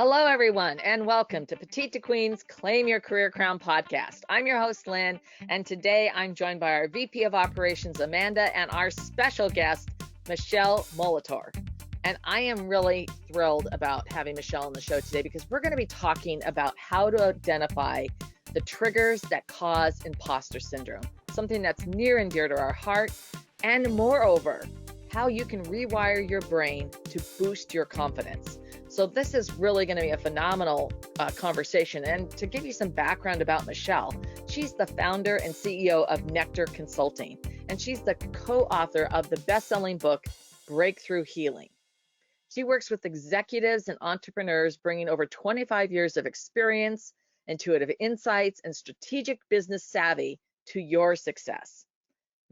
Hello, everyone, and welcome to Petite to Queen's Claim Your Career Crown podcast. I'm your host, Lynn, and today I'm joined by our VP of Operations, Amanda, and our special guest, Michele Molitor. And I am really thrilled about having Michele on the show today because we're going to be talking about how to identify the triggers that cause imposter syndrome, something that's near and dear to our heart, and moreover, how you can rewire your brain to boost your confidence. So this is really going to be a phenomenal conversation. And to give you some background about Michele, she's the founder and CEO of Nectar Consulting, and she's the co-author of the best-selling book, Breakthrough Healing. She works with executives and entrepreneurs, bringing over 25 years of experience, intuitive insights, and strategic business savvy to your success.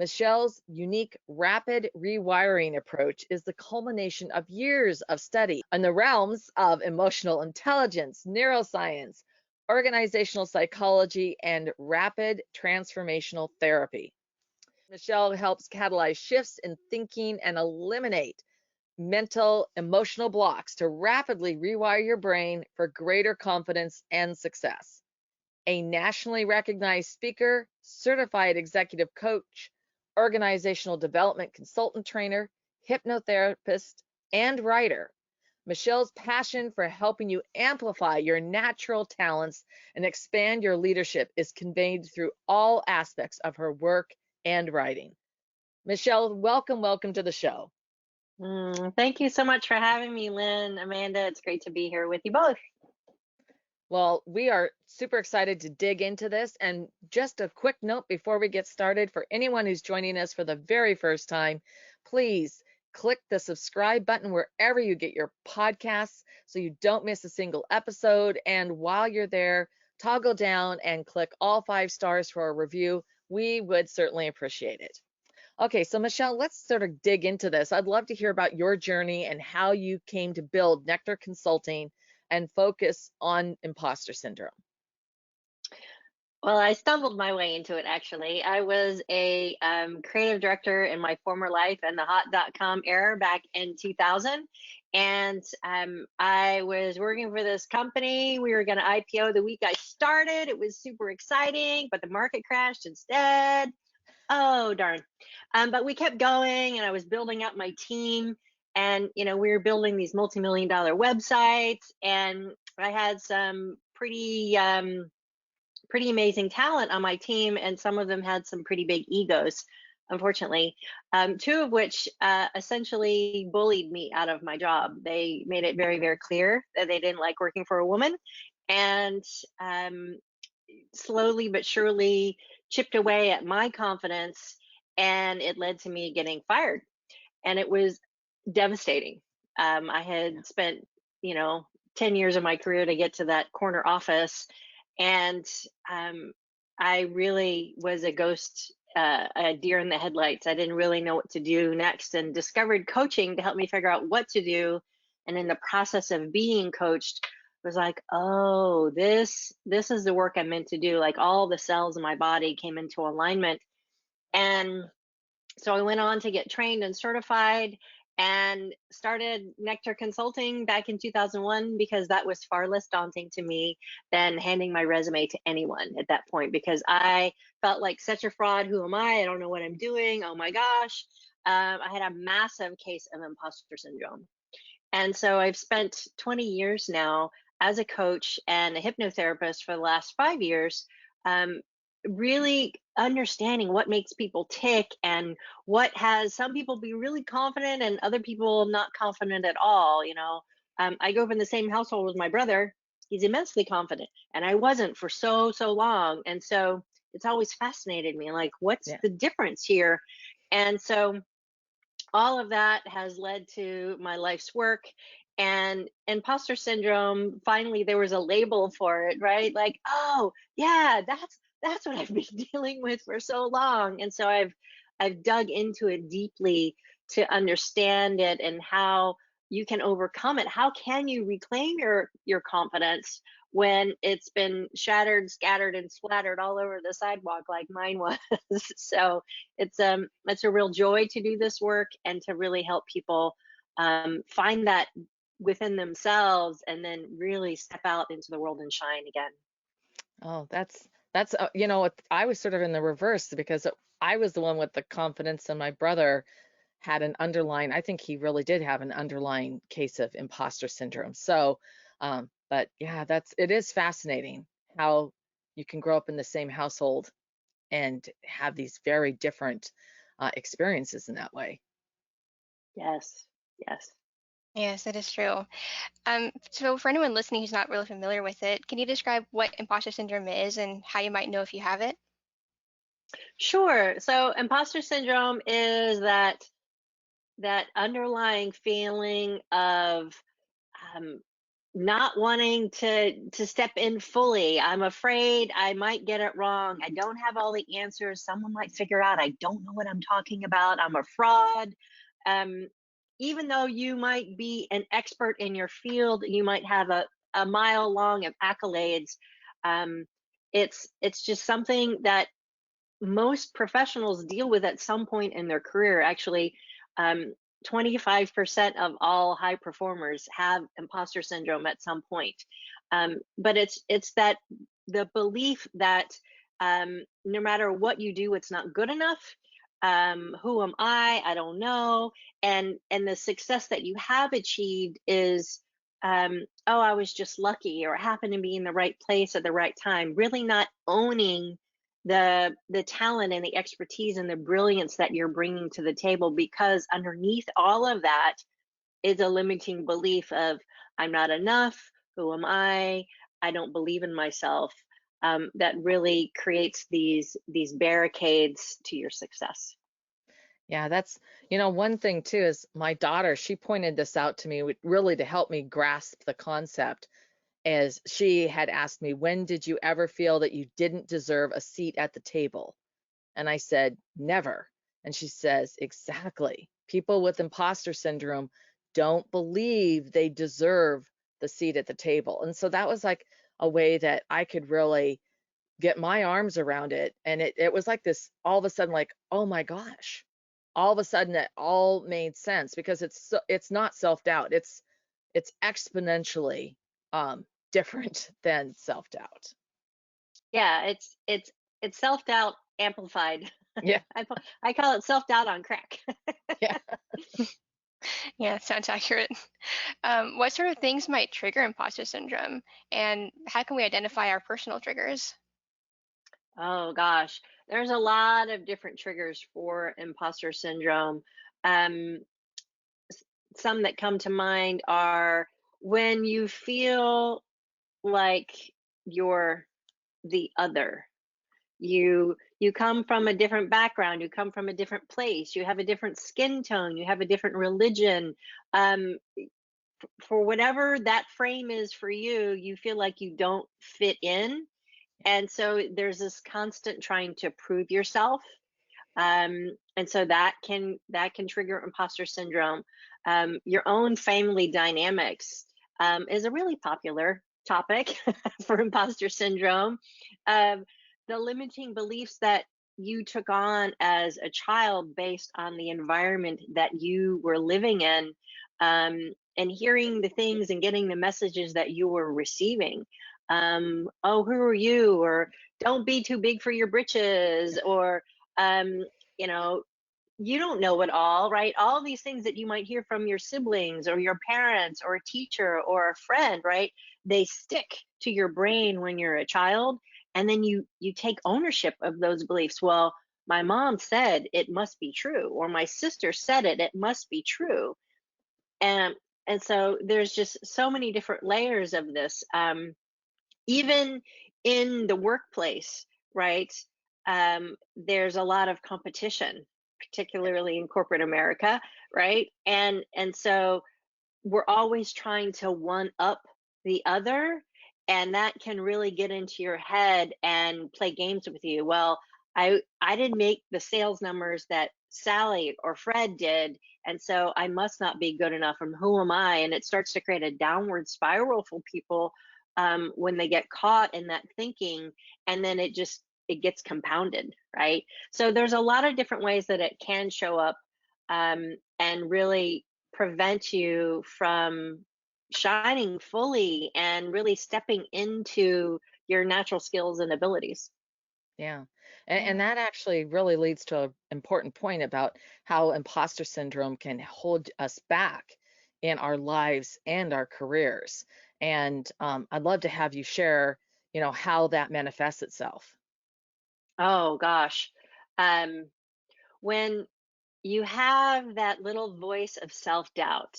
Michele's unique rapid rewiring approach is the culmination of years of study in the realms of emotional intelligence, neuroscience, organizational psychology, and rapid transformational therapy. Michele helps catalyze shifts in thinking and eliminate mental, emotional blocks to rapidly rewire your brain for greater confidence and success. A nationally recognized speaker, certified executive coach, organizational development consultant trainer, hypnotherapist, and writer, Michele's passion for helping you amplify your natural talents and expand your leadership is conveyed through all aspects of her work and writing. Michele, welcome to the show. Thank you so much for having me, Lynn, Amanda. It's great to be here with you both. Well, we are super excited to dig into this. And just a quick note before we get started, for anyone who's joining us for the very first time, please click the subscribe button wherever you get your podcasts so you don't miss a single episode. And while you're there, toggle down and click all 5 stars for a review. We would certainly appreciate it. Okay, so Michele, let's sort of dig into this. I'd love to hear about your journey and how you came to build Nectar Consulting and focus on imposter syndrome. Well, I stumbled my way into it, actually. I was a creative director in my former life in the hot.com era back in 2000. And I was working for this company. We were going to IPO the week I started. It was super exciting, but the market crashed instead. Oh, darn. But we kept going, and I was building up my team. And, we were building these multi-million-dollar websites, and I had some pretty amazing talent on my team, and some of them had some pretty big egos, unfortunately. 2 of which essentially bullied me out of my job. They made it very, very clear that they didn't like working for a woman, and slowly but surely chipped away at my confidence, and it led to me getting fired. And it was devastating. I had spent, 10 years of my career to get to that corner office. And I really was a ghost, a deer in the headlights. I didn't really know what to do next, and discovered coaching to help me figure out what to do. And in the process of being coached, was like, oh, this is the work I'm meant to do. Like, all the cells in my body came into alignment. And so I went on to get trained and certified and started Nectar Consulting back in 2001, because that was far less daunting to me than handing my resume to anyone at that point, because I felt like such a fraud. Who am I? I don't know what I'm doing. Oh my gosh. I had a massive case of imposter syndrome. And so I've spent 20 years now as a coach and a hypnotherapist for the last 5 years, really understanding what makes people tick and what has some people be really confident and other people not confident at all. I grew up in the same household with my brother. He's immensely confident, and I wasn't for so long. And so it's always fascinated me, like, what's the difference here? And so all of that has led to my life's work. And imposter syndrome, finally there was a label for it, right? Like, oh yeah, that's what I've been dealing with for so long. And so I've dug into it deeply to understand it and how you can overcome it. How can you reclaim your confidence when it's been shattered, scattered, and splattered all over the sidewalk like mine was? So it's a real joy to do this work and to really help people find that within themselves and then really step out into the world and shine again. Oh, that's I was sort of in the reverse because I was the one with the confidence, and my brother had an underlying, I think he really did have an underlying case of imposter syndrome. So, but yeah, it is fascinating how you can grow up in the same household and have these very different experiences in that way. Yes, yes. Yes, that is true. So for anyone listening who's not really familiar with it, can you describe what imposter syndrome is and how you might know if you have it? Sure. So imposter syndrome is that underlying feeling of um, not wanting to step in fully. I'm afraid I might get it wrong. I don't have all the answers. Someone might figure out I don't know what I'm talking about. I'm a fraud. Um, Even though you might be an expert in your field, you might have a mile long of accolades. Um, it's just something that most professionals deal with at some point in their career. Actually, 25% of all high performers have imposter syndrome at some point. But it's that the belief that no matter what you do, it's not good enough. Who am I? I don't know. And the success that you have achieved is, oh, I was just lucky, or happened to be in the right place at the right time. Really not owning the talent and the expertise and the brilliance that you're bringing to the table, because underneath all of that is a limiting belief of I'm not enough, who am I don't believe in myself. That really creates these barricades to your success. Yeah, one thing too is my daughter, she pointed this out to me really to help me grasp the concept, as she had asked me, when did you ever feel that you didn't deserve a seat at the table? And I said, never. And she says, exactly. People with imposter syndrome don't believe they deserve the seat at the table. And so that was like a way that I could really get my arms around it. And it was like this all of a sudden, like, oh my gosh, all of a sudden it all made sense, because it's not self-doubt. It's exponentially different than self-doubt. Yeah, it's self-doubt amplified. Yeah. I call it self-doubt on crack. Yeah. Yeah, sounds accurate. What sort of things might trigger imposter syndrome, and how can we identify our personal triggers? Oh gosh, there's a lot of different triggers for imposter syndrome. Um, some that come to mind are when you feel like you're the other. You come from a different background, you come from a different place, you have a different skin tone, you have a different religion. Um, for whatever that frame is for you, you feel like you don't fit in. And so there's this constant trying to prove yourself. And so that can trigger imposter syndrome. Your own family dynamics is a really popular topic for imposter syndrome. Um, the limiting beliefs that you took on as a child based on the environment that you were living in, and hearing the things and getting the messages that you were receiving. Oh, who are you? Or don't be too big for your britches, or um, you know, you don't know it all, right? All these things that you might hear from your siblings or your parents or a teacher or a friend, right? They stick to your brain when you're a child, and then you take ownership of those beliefs. Well, my mom said it must be true, or my sister said it must be true. And and so there's just so many different layers of this. Even in the workplace, right? There's a lot of competition, particularly in corporate America, right? And so we're always trying to one up the other, and that can really get into your head and play games with you. Well, I didn't make the sales numbers that Sally or Fred did, and so I must not be good enough, and who am I? And it starts to create a downward spiral for people when they get caught in that thinking, and then it gets compounded, right? So there's a lot of different ways that it can show up, and really prevent you from shining fully and really stepping into your natural skills and abilities. Yeah. Yeah. And that actually really leads to an important point about how imposter syndrome can hold us back in our lives and our careers. And I'd love to have you share, how that manifests itself. Oh gosh. Um, when you have that little voice of self-doubt,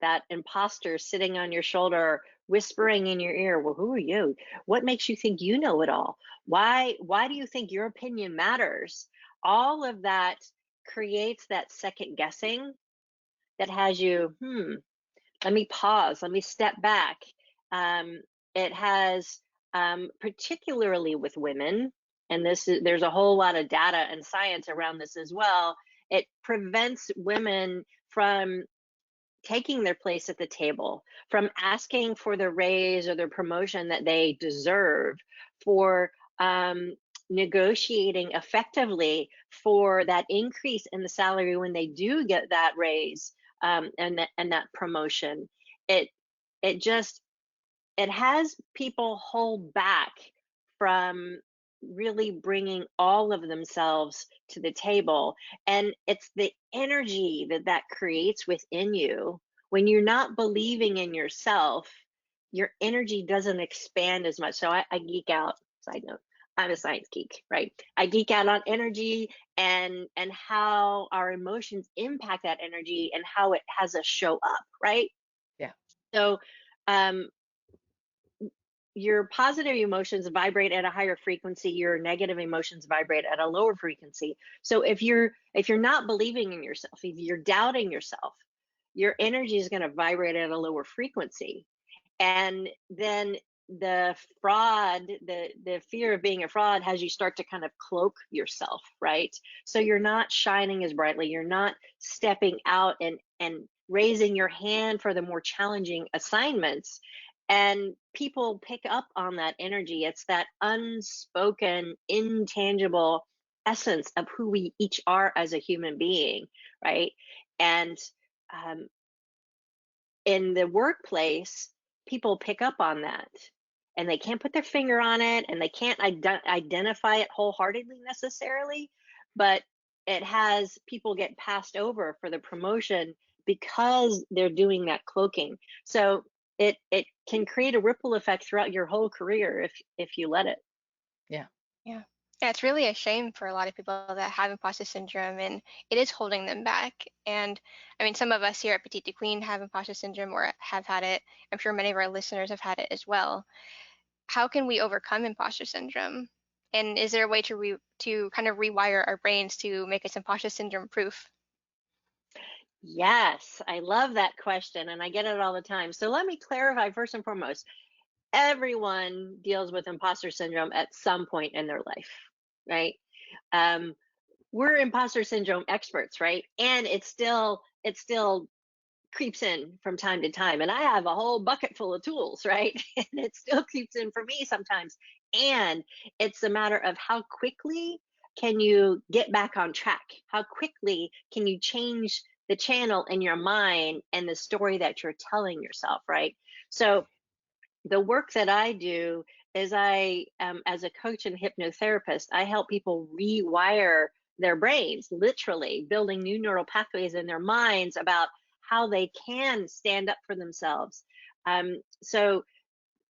that imposter sitting on your shoulder, whispering in your ear, well, who are you? What makes you think you know it all? Why do you think your opinion matters? All of that creates that second guessing that has you, let me pause, let me step back. It has, particularly with women, and there's a whole lot of data and science around this as well. It prevents women from taking their place at the table, from asking for the raise or the promotion that they deserve, for negotiating effectively for that increase in the salary when they do get that raise, and that promotion. It it just it has people hold back from really bringing all of themselves to the table, and it's the energy that that creates within you when you're not believing in yourself. Your energy doesn't expand as much. So I geek out. Side note, I'm a science geek, right? I geek out on energy and how our emotions impact that energy and how it has us show up, right? Yeah. So um your positive emotions vibrate at a higher frequency, your negative emotions vibrate at a lower frequency. So if you're not believing in yourself, if you're doubting yourself, your energy is going to vibrate at a lower frequency. And then the fraud, the fear of being a fraud has you start to kind of cloak yourself, right? So you're not shining as brightly, you're not stepping out and raising your hand for the more challenging assignments, and people pick up on that energy. It's that unspoken, intangible essence of who we each are as a human being, right? And um, in the workplace, people pick up on that, and they can't put their finger on it, and they can't identify it wholeheartedly necessarily, but it has people get passed over for the promotion because they're doing that cloaking. So it can create a ripple effect throughout your whole career if you let it. Yeah. Yeah. Yeah, it's really a shame for a lot of people that have imposter syndrome, and it is holding them back. And I mean, some of us here at Petite to Queen have imposter syndrome or have had it. I'm sure many of our listeners have had it as well. How can we overcome imposter syndrome? And is there a way to kind of rewire our brains to make us imposter syndrome proof? Yes, I love that question, and I get it all the time. So let me clarify first and foremost. Everyone deals with imposter syndrome at some point in their life, right? Um, we're imposter syndrome experts, right? And it still creeps in from time to time. And I have a whole bucket full of tools, right? And it still creeps in for me sometimes. And it's a matter of how quickly can you get back on track? How quickly can you change the channel in your mind and the story that you're telling yourself, right? So the work that I do is as a coach and hypnotherapist, I help people rewire their brains, literally building new neural pathways in their minds about how they can stand up for themselves. So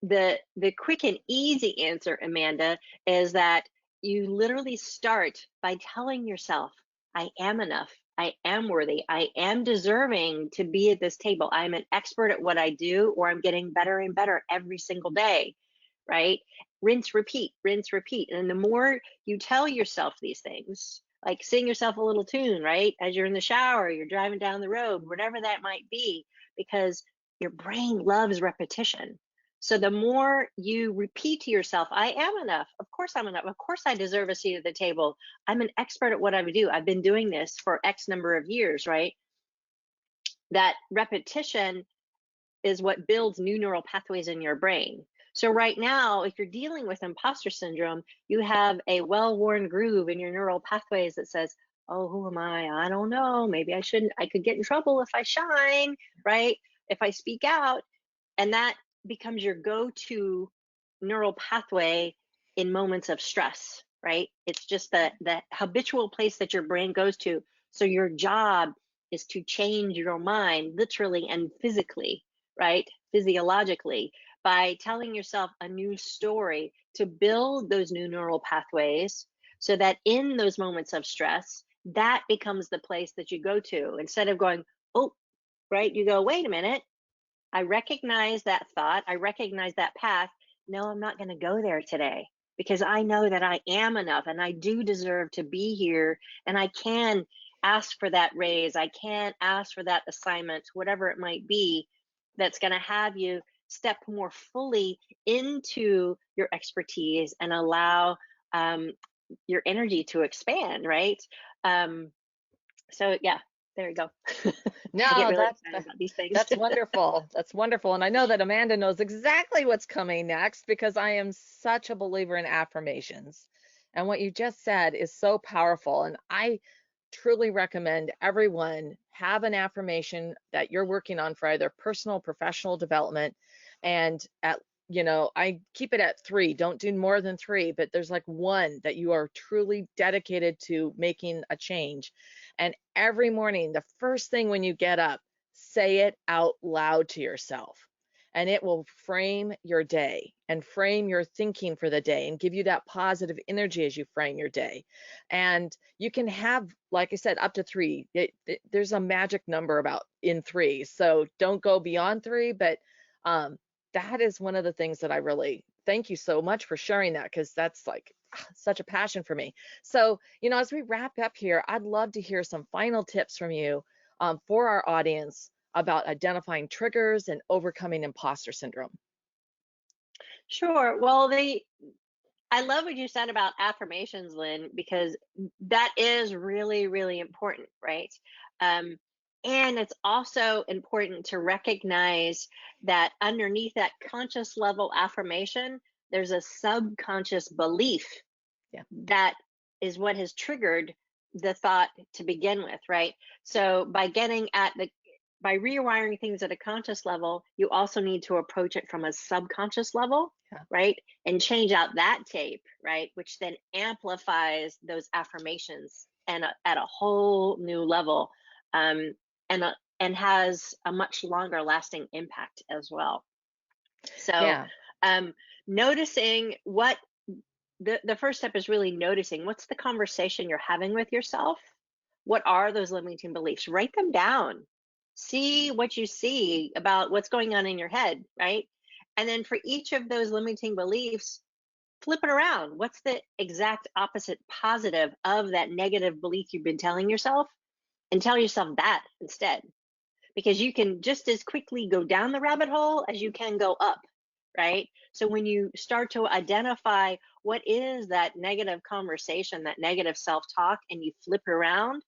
the quick and easy answer, Amanda, is that you literally start by telling yourself, I am enough. I am worthy. I am deserving to be at this table. I'm an expert at what I do, or I'm getting better and better every single day, right? Rinse, repeat, rinse, repeat. And the more you tell yourself these things, like sing yourself a little tune, right? As you're in the shower, you're driving down the road, whatever that might be, because your brain loves repetition. So the more you repeat to yourself, I am enough. Of course I'm enough. Of course I deserve a seat at the table. I'm an expert at what I do. I've been doing this for X number of years, right? That repetition is what builds new neural pathways in your brain. So right now, if you're dealing with imposter syndrome, you have a well-worn groove in your neural pathways that says, oh, who am I? I don't know. Maybe I shouldn't. I could get in trouble if I shine, right? if I speak out, and that becomes your go-to neural pathway in moments of stress, right? It's just the habitual place that your brain goes to. So your job is to change your mind literally and physically, right? Physiologically, by telling yourself a new story to build those new neural pathways so that in those moments of stress, that becomes the place that you go to instead of going, oh, right? You go, wait a minute. I recognize that thought. I recognize that path. No, I'm not going to go there today because I know that I am enough and I do deserve to be here and I can ask for that raise. I can ask for that assignment, whatever it might be, that's going to have you step more fully into your expertise and allow your energy to expand, right? So yeah, there you go. I get No, really excited about these things. that's wonderful. That's wonderful. And I know that Amanda knows exactly what's coming next because I am such a believer in affirmations. And what you just said is so powerful. And I truly recommend everyone have an affirmation that you're working on for either personal, professional development. And I keep it at 3. Don't do more than 3, but there's like one that you are truly dedicated to making a change. And every morning, the first thing when you get up, say it out loud to yourself. And it will frame your day and frame your thinking for the day and give you that positive energy as you frame your day. And you can have, like I said, up to 3. There's a magic number about in 3. So don't go beyond 3, but that is one of the things that I really thank you so much for sharing that because that's like such a passion for me. So, as we wrap up here, I'd love to hear some final tips from you for our audience about identifying triggers and overcoming imposter syndrome. Sure. Well, I love what you said about affirmations, Lynn, because that is really, really important, right? Um, and it's also important to recognize that underneath that conscious level affirmation, there's a subconscious belief Yeah. that is what has triggered the thought to begin with, right? So by rewiring things at a conscious level, you also need to approach it from a subconscious level, Yeah. right? And change out that tape, right? Which then amplifies those affirmations and at a whole new level, and has a much longer lasting impact as well. So, Yeah. noticing what the first step is really noticing what's the conversation you're having with yourself. What are those limiting beliefs? Write them down. See what you see about what's going on in your head, right? And then for each of those limiting beliefs, flip it around. What's the exact opposite positive of that negative belief you've been telling yourself? And tell yourself that instead. Because you can just as quickly go down the rabbit hole as you can go up, right? So when you start to identify what is that negative conversation, that negative self-talk, and you flip it around,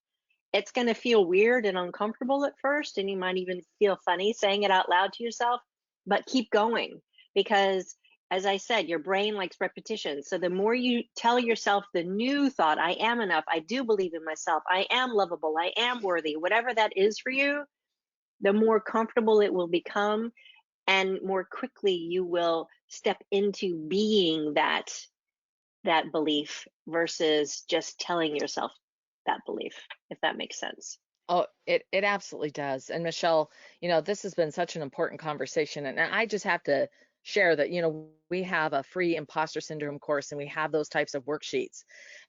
it's going to feel weird and uncomfortable at first, and you might even feel funny saying it out loud to yourself, but keep going because, as I said, your brain likes repetition. So the more you tell yourself the new thought, I am enough, I do believe in myself, I am lovable, I am worthy, whatever that is for you, the more comfortable it will become and more quickly you will step into being that belief versus just telling yourself that belief, if that makes sense. Oh, it absolutely does. And Michele, this has been such an important conversation. And I just have to share that, we have a free imposter syndrome course and we have those types of worksheets.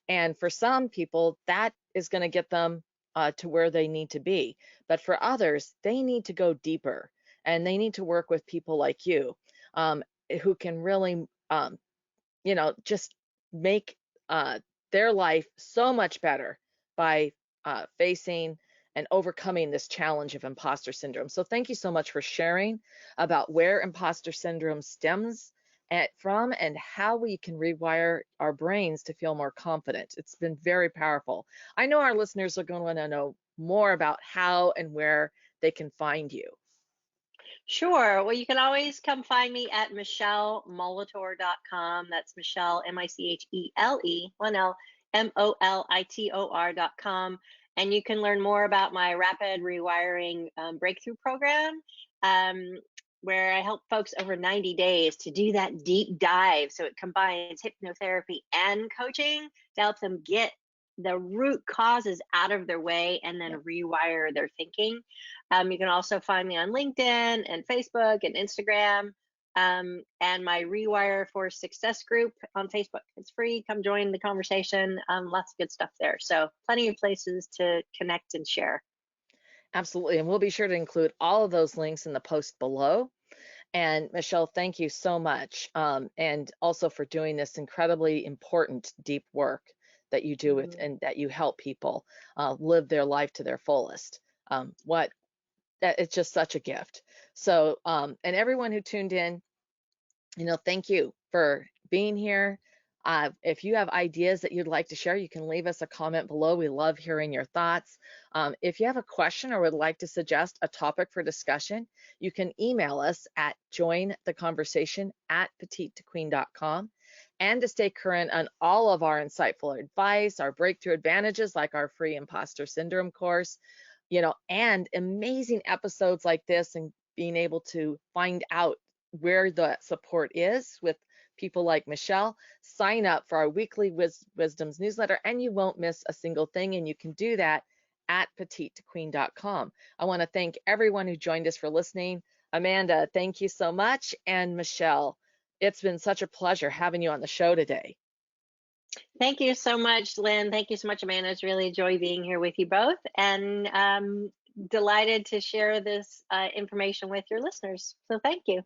And for some people, that is going to get them to where they need to be. But for others, they need to go deeper and they need to work with people like you who can really, just make their life so much better by facing and overcoming this challenge of imposter syndrome. So thank you so much for sharing about where imposter syndrome stems from and how we can rewire our brains to feel more confident. It's been very powerful. I know our listeners are going to want to know more about how and where they can find you. Sure. Well, you can always come find me at michelemolitor.com. That's Michele, Michele, 1L, Molitor.com. And you can learn more about my rapid rewiring breakthrough program where I help folks over 90 days to do that deep dive. So it combines hypnotherapy and coaching to help them get the root causes out of their way and then rewire their thinking. You can also find me on LinkedIn and Facebook and Instagram, and my Rewire for Success group on Facebook. It's free. Come join the conversation. Lots of good stuff there. So plenty of places to connect and share. Absolutely. And we'll be sure to include all of those links in the post below. And Michele, thank you so much. And also for doing this incredibly important, deep work that you do with, and that you help people live their life to their fullest. It's just such a gift. So, and everyone who tuned in, thank you for being here. If you have ideas that you'd like to share, you can leave us a comment below. We love hearing your thoughts. If you have a question or would like to suggest a topic for discussion, you can email us at jointheconversation@petitequeen.com. And to stay current on all of our insightful advice, our breakthrough advantages like our free Impostor Syndrome course, and amazing episodes like this, and being able to find out where the support is with people like Michele, sign up for our weekly Wisdoms newsletter, and you won't miss a single thing. And you can do that at petitequeen.com. I want to thank everyone who joined us for listening. Amanda, thank you so much. And Michele, it's been such a pleasure having you on the show today. Thank you so much, Lynn. Thank you so much, Amanda. It's really a joy being here with you both, and delighted to share this information with your listeners. So thank you.